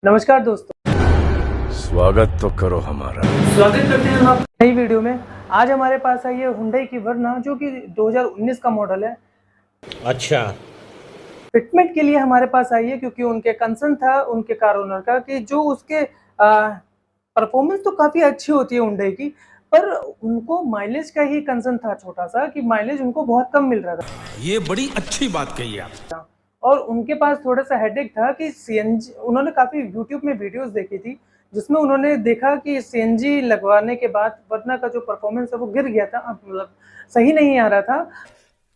नमस्कार दोस्तों, स्वागत तो करो हमारा। स्वागत करते हैं हम आपकी नई वीडियो में। आज हमारे पास आई है हुंडई की वर्ना जो कि 2019 का मॉडल है। अच्छा, फिटमेंट के लिए हमारे पास आई है क्योंकि उनके कंसर्न था उनके कार ओनर का कि जो उसके परफॉर्मेंस तो काफ़ी अच्छी होती है हुंडई की, पर उनको माइलेज का ही कंसर्न था छोटा सा कि माइलेज उनको बहुत कम मिल रहा था। ये बड़ी अच्छी बात कही आप। और उनके पास थोड़ा-सा हेडेक था कि सीएनजी उन्होंने काफ़ी यूट्यूब में वीडियोज़ देखी थी, जिसमें उन्होंने देखा कि सीएनजी लगवाने के बाद वर्ना का जो परफ़ॉर्मेंस है वो गिर गया था, मतलब सही नहीं आ रहा था।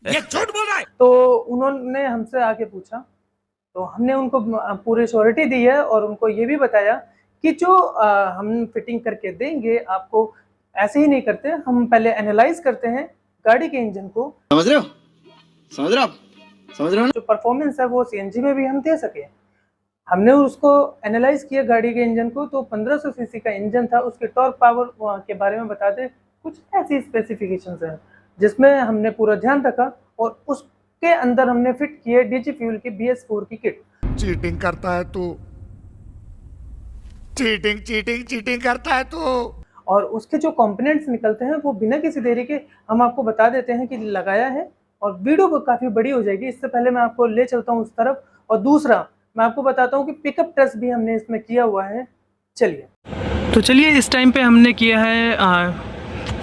ये झूठ बोल रहा है। तो उन्होंने हमसे आके पूछा, तो हमने उनको पूरी श्योरिटी दी है और उनको ये भी बताया कि जो हम फिटिंग करके देंगे आपको, ऐसे ही नहीं करते, हम पहले एनालाइज़ करते हैं गाड़ी के इंजन को। समझ रहे हो? समझ रहे हो आप? समझ रहे हो ना? जो परफॉर्मेंस है वो सीएनजी में भी हम दे सके। हमने उसको एनालाइज किया गाड़ी के इंजन को, तो 1500 सीसी का इंजन था। उसके टॉर्क पावर के बारे में बता दें, कुछ ऐसी स्पेसिफिकेशंस हैं जिसमें हमने पूरा ध्यान रखा और उसके अंदर हमने फिट किए डीजी फ्यूल की BS4 की किट। चीटिंग करता है तू, चीटिंग करता है तू। और उसके जो कंपोनेंट्स निकलते हैं वो बिना किसी देरी के हम आपको बता देते हैं कि लगाया है, और वीडियो काफ़ी बड़ी हो जाएगी। इससे पहले मैं आपको ले चलता हूँ उस तरफ, और दूसरा मैं आपको बताता हूँ कि पिकअप टेस्ट भी हमने इसमें किया हुआ है। चलिए इस टाइम पे हमने किया है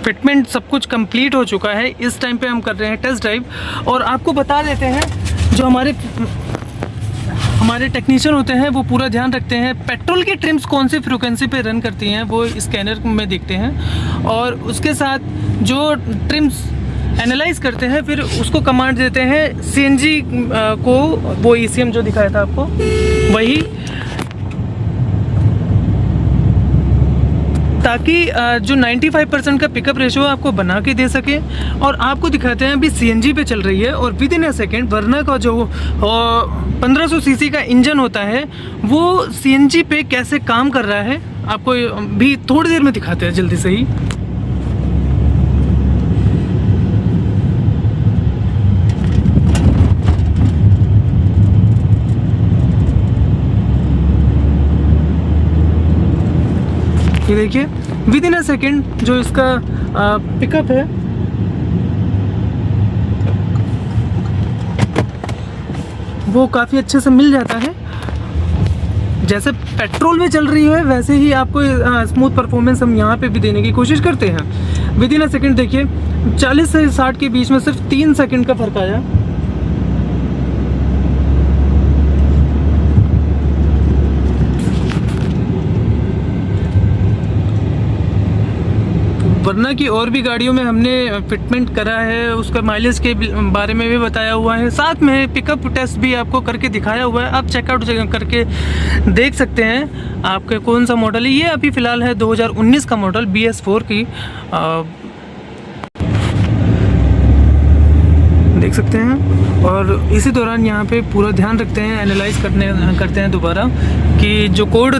फिटमेंट, सब कुछ कंप्लीट हो चुका है। इस टाइम पे हम कर रहे हैं टेस्ट ड्राइव, और आपको बता देते हैं जो हमारे टेक्नीशियन होते हैं वो पूरा ध्यान रखते हैं पेट्रोल की ट्रिम्स कौन सी फ्रिक्वेंसी पे रन करती हैं, वो स्कैनर में देखते हैं, और उसके साथ जो ट्रिम्स एनालाइज करते हैं फिर उसको कमांड देते हैं सीएनजी को। वो ECM जो दिखाया था आपको वही, ताकि जो 95% का पिकअप रेशो आपको बना के दे सके। और आपको दिखाते हैं अभी सीएनजी पे चल रही है, और विद इन अ सेकेंड वर्ना का जो 1500 सीसी का इंजन होता है वो सीएनजी पे कैसे काम कर रहा है आपको भी थोड़ी देर में दिखाते हैं जल्दी से ही। ये देखिए विद इन अ सेकेंड जो इसका पिकअप है वो काफ़ी अच्छे से मिल जाता है। जैसे पेट्रोल में चल रही है वैसे ही आपको स्मूथ परफॉर्मेंस हम यहाँ पे भी देने की कोशिश करते हैं। विद इन अ सेकेंड देखिए 40 से 60 के बीच में सिर्फ 3 सेकेंड का फ़र्क आया। वर्ना की और भी गाड़ियों में हमने फिटमेंट करा है, उसका माइलेज के बारे में भी बताया हुआ है, साथ में पिकअप टेस्ट भी आपको करके दिखाया हुआ है। आप चेकआउट करके देख सकते हैं आपके कौन सा मॉडल है। ये अभी फ़िलहाल है 2019 का मॉडल BS4 की, देख सकते हैं। और इसी दौरान यहाँ पे पूरा ध्यान रखते हैं, एनालाइज करते हैं दोबारा कि जो कोड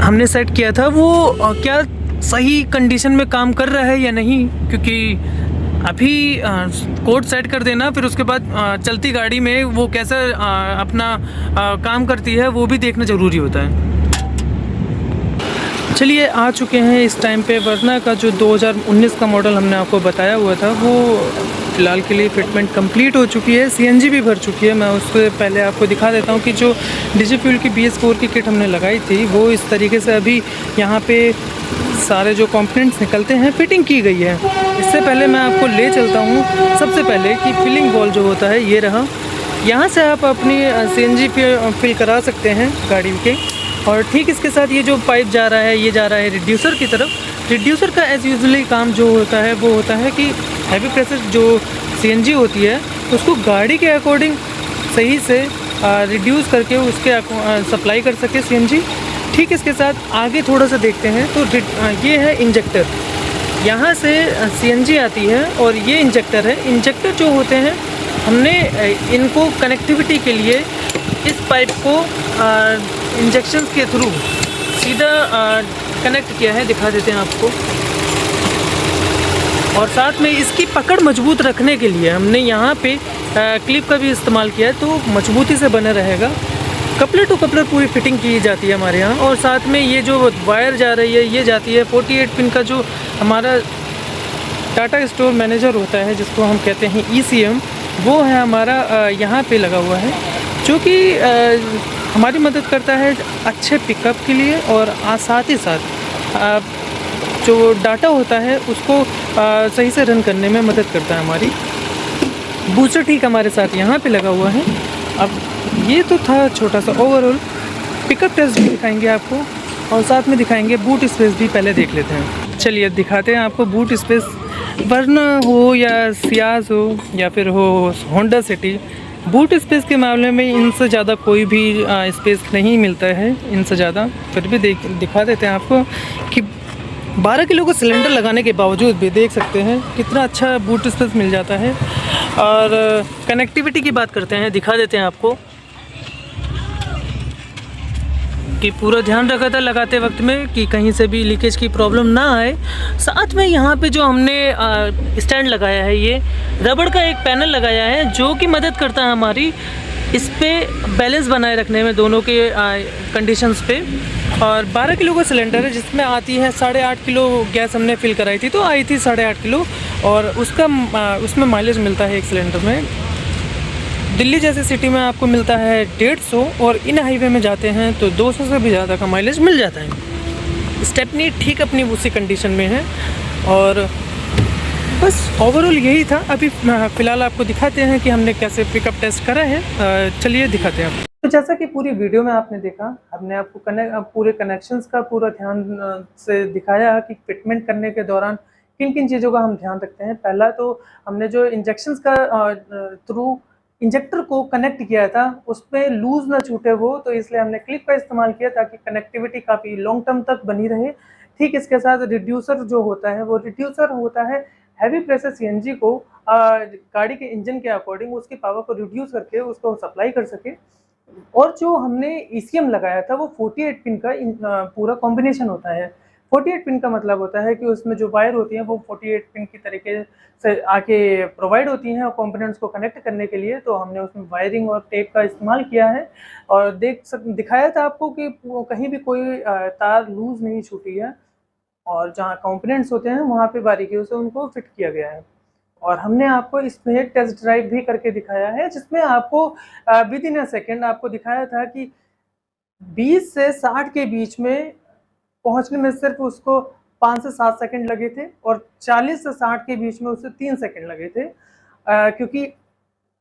हमने सेट किया था वो क्या सही कंडीशन में काम कर रहा है या नहीं, क्योंकि अभी कोड सेट कर देना फिर उसके बाद चलती गाड़ी में वो कैसे अपना काम करती है वो भी देखना ज़रूरी होता है। चलिए आ चुके हैं इस टाइम पे वर्ना का जो 2019 का मॉडल हमने आपको बताया हुआ था वो फ़िलहाल के लिए फिटमेंट कंप्लीट हो चुकी है, सीएनजी भी भर चुकी है। मैं उससे पहले आपको दिखा देता हूँ कि जो डीजी फ्यूल की BS4 की किट हमने लगाई थी वो इस तरीके से अभी यहाँ पे सारे जो कंपोनेंट्स निकलते हैं फिटिंग की गई है। इससे पहले मैं आपको ले चलता हूँ सबसे पहले कि फिलिंग वॉल जो होता है ये रहा, यहाँ से आप अपनी सीएनजी फिल करा सकते हैं गाड़ी के। और ठीक इसके साथ ये जो पाइप जा रहा है ये जा रहा है रिड्यूसर की तरफ। रिड्यूसर का एज यूजुअली काम जो होता है वो होता है कि हैवी प्रेशर जो सीएनजी होती है उसको गाड़ी के अकॉर्डिंग सही से रिड्यूस करके उसके सप्लाई कर सके सीएनजी। ठीक इसके साथ आगे थोड़ा सा देखते हैं तो ये है इंजेक्टर, यहाँ से सीएनजी आती है और ये इंजेक्टर है। इंजेक्टर जो होते हैं हमने इनको कनेक्टिविटी के लिए इस पाइप को इंजेक्शन के थ्रू सीधा कनेक्ट किया है, दिखा देते हैं आपको। और साथ में इसकी पकड़ मजबूत रखने के लिए हमने यहाँ पे क्लिप का भी इस्तेमाल किया है, तो मजबूती से बना रहेगा। कपलर टू कपलर पूरी फिटिंग की जाती है हमारे यहाँ। और साथ में ये जो वायर जा रही है ये जाती है 48 पिन का जो हमारा टाटा स्टोर मैनेजर होता है जिसको हम कहते हैं ECM, वो है हमारा यहाँ पे लगा हुआ है, जो कि हमारी मदद करता है अच्छे पिकअप के लिए। और साथ ही साथ जो डाटा होता है उसको सही से रन करने में मदद करता है हमारी। बूस्टर ठीक हमारे साथ यहाँ पे लगा हुआ है। अब ये तो था छोटा सा ओवरऑल, पिकअप टेस्ट भी दिखाएंगे आपको और साथ में दिखाएंगे बूट स्पेस भी। पहले देख लेते हैं, चलिए अब दिखाते हैं आपको बूट स्पेस। वरना हो या सियाज हो या फिर हो होंडा सिटी, बूट स्पेस के मामले में इनसे ज़्यादा कोई भी स्पेस नहीं मिलता है इनसे ज़्यादा। फिर भी दिखा देते हैं आपको कि 12 किलो का सिलेंडर लगाने के बावजूद भी देख सकते हैं कितना अच्छा बूट स्पेस मिल जाता है। और कनेक्टिविटी की बात करते हैं, दिखा देते हैं आपको कि पूरा ध्यान रखा था लगाते वक्त में कि कहीं से भी लीकेज की प्रॉब्लम ना आए। साथ में यहाँ पे जो हमने स्टैंड लगाया है, ये रबड़ का एक पैनल लगाया है जो कि मदद करता है हमारी इस पे बैलेंस बनाए रखने में दोनों के कंडीशंस पे। और 12 किलो का सिलेंडर है जिसमें आती है 8.5 किलो गैस हमने फिल कराई थी तो आई थी 8.5 किलो, और उसमें माइलेज मिलता है एक सिलेंडर में। दिल्ली जैसे सिटी में आपको मिलता है 150, और इन हाईवे में जाते हैं तो 200 से भी ज़्यादा का माइलेज मिल जाता है। स्टेपनी ठीक अपनी उसी कंडीशन में है। और बस ओवरऑल यही था। अभी फ़िलहाल आपको दिखाते हैं कि हमने कैसे पिकअप टेस्ट करा है। चलिए दिखाते हैं आपको। तो जैसा कि पूरी वीडियो में आपने देखा, हमने आपको पूरे कनेक्शंस का पूरा ध्यान से दिखाया कि फिटमेंट करने के दौरान किन किन चीज़ों का हम ध्यान रखते हैं। पहला तो हमने जो इंजेक्शंस का थ्रू इंजेक्टर को कनेक्ट किया था उसमें लूज ना छूटे वो, तो इसलिए हमने क्लिप का इस्तेमाल किया ताकि कनेक्टिविटी काफ़ी लॉन्ग टर्म तक बनी रहे। ठीक इसके साथ रिड्यूसर जो होता है, वो रिड्यूसर होता है हैवी प्रेशर CNG को गाड़ी के इंजन के अकॉर्डिंग उसकी पावर को रिड्यूस करके उसको सप्लाई कर सके। और जो हमने ECM लगाया था वो 48 पिन का पूरा कॉम्बिनेशन होता है। 48 पिन का मतलब होता है कि उसमें जो वायर होती हैं वो 48 पिन की तरीके से आके प्रोवाइड होती हैं और कंपोनेंट्स को कनेक्ट करने के लिए। तो हमने उसमें वायरिंग और टेप का इस्तेमाल किया है और दिखाया था आपको कि कहीं भी कोई तार लूज नहीं छूटी है, और जहाँ कंपोनेंट्स होते हैं वहाँ पे बारीकियों से उनको फिट किया गया है। और हमने आपको इसमें टेस्ट ड्राइव भी करके दिखाया है जिसमें आपको विद इन अ सेकेंड आपको दिखाया था कि 20 से 60 के बीच में पहुंचने में सिर्फ उसको 5 से 7 सेकंड लगे थे, और 40 से 60 के बीच में उसे 3 सेकंड लगे थे। क्योंकि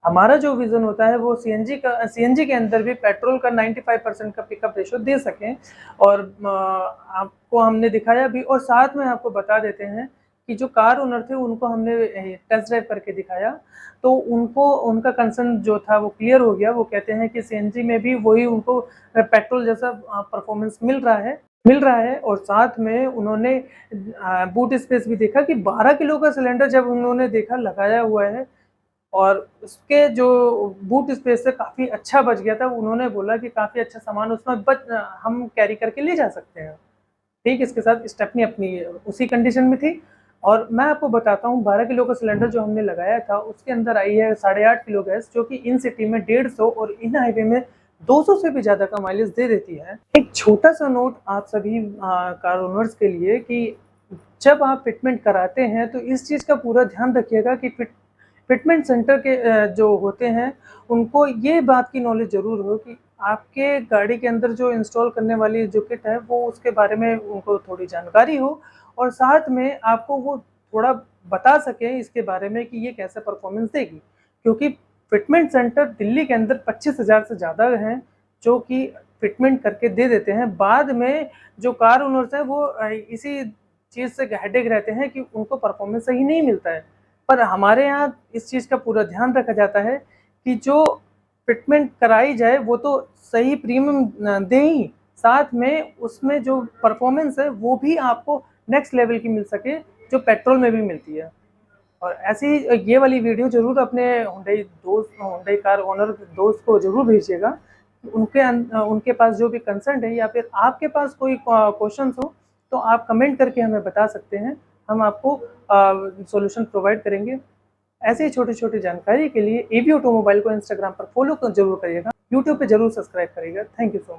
हमारा जो विज़न होता है वो CNG के अंदर भी पेट्रोल का 95% का पिकअप रेशो दे सकें। और आपको हमने दिखाया भी, और साथ में आपको बता देते हैं कि जो कार ओनर थे उनको हमने टेस्ट ड्राइव करके दिखाया तो उनका कंसर्न जो था वो क्लियर हो गया। वो कहते हैं कि CNG में भी वही उनको पेट्रोल जैसा परफॉर्मेंस मिल रहा है। और साथ में उन्होंने बूट स्पेस भी देखा कि 12 किलो का सिलेंडर जब उन्होंने देखा लगाया हुआ है और उसके जो बूट स्पेस से काफ़ी अच्छा बच गया था, उन्होंने बोला कि काफ़ी अच्छा सामान उसमें हम कैरी करके ले जा सकते हैं। ठीक इसके साथ स्टेपनी अपनी उसी कंडीशन में थी। और मैं आपको बताता हूँ 12 किलो का सिलेंडर जो हमने लगाया था उसके अंदर आई है 8.5 किलो गैस, जो कि इन सिटी में 150 और इन हाईवे में 200 से भी ज़्यादा का माइलेज दे देती है। एक छोटा सा नोट आप सभी कार ओनर्स के लिए कि जब आप फिटमेंट कराते हैं तो इस चीज़ का पूरा ध्यान रखिएगा कि फिटमेंट सेंटर के जो होते हैं उनको ये बात की नॉलेज ज़रूर हो कि आपके गाड़ी के अंदर जो इंस्टॉल करने वाली जो किट है वो उसके बारे में उनको थोड़ी जानकारी हो, और साथ में आपको वो थोड़ा बता सकें इसके बारे में कि ये कैसे परफॉर्मेंस देगी। क्योंकि फिटमेंट सेंटर दिल्ली के अंदर 25,000 से ज़्यादा हैं जो कि फिटमेंट करके दे देते हैं। बाद में जो कार ओनर्स हैं वो इसी चीज़ से हेडेक रहते हैं कि उनको परफॉर्मेंस सही नहीं मिलता है। पर हमारे यहाँ इस चीज़ का पूरा ध्यान रखा जाता है कि जो फिटमेंट कराई जाए वो तो सही प्रीमियम दें ही, साथ में उसमें जो परफॉर्मेंस है वो भी आपको नेक्स्ट लेवल की मिल सके जो पेट्रोल में भी मिलती है। और ऐसी ये वाली वीडियो ज़रूर अपने हुंडई कार ओनर दोस्त को ज़रूर भेजिएगा। उनके पास जो भी कंसर्न है या फिर आपके पास कोई क्वेश्चंस हो तो आप कमेंट करके हमें बता सकते हैं, हम आपको सॉल्यूशन प्रोवाइड करेंगे। ऐसे ही छोटी छोटी जानकारी के लिए AB ऑटोमोबाइल को इंस्टाग्राम पर फॉलो जरूर करिएगा। यूट्यूब पे जरूर सब्सक्राइब करिएगा। Thank you so much.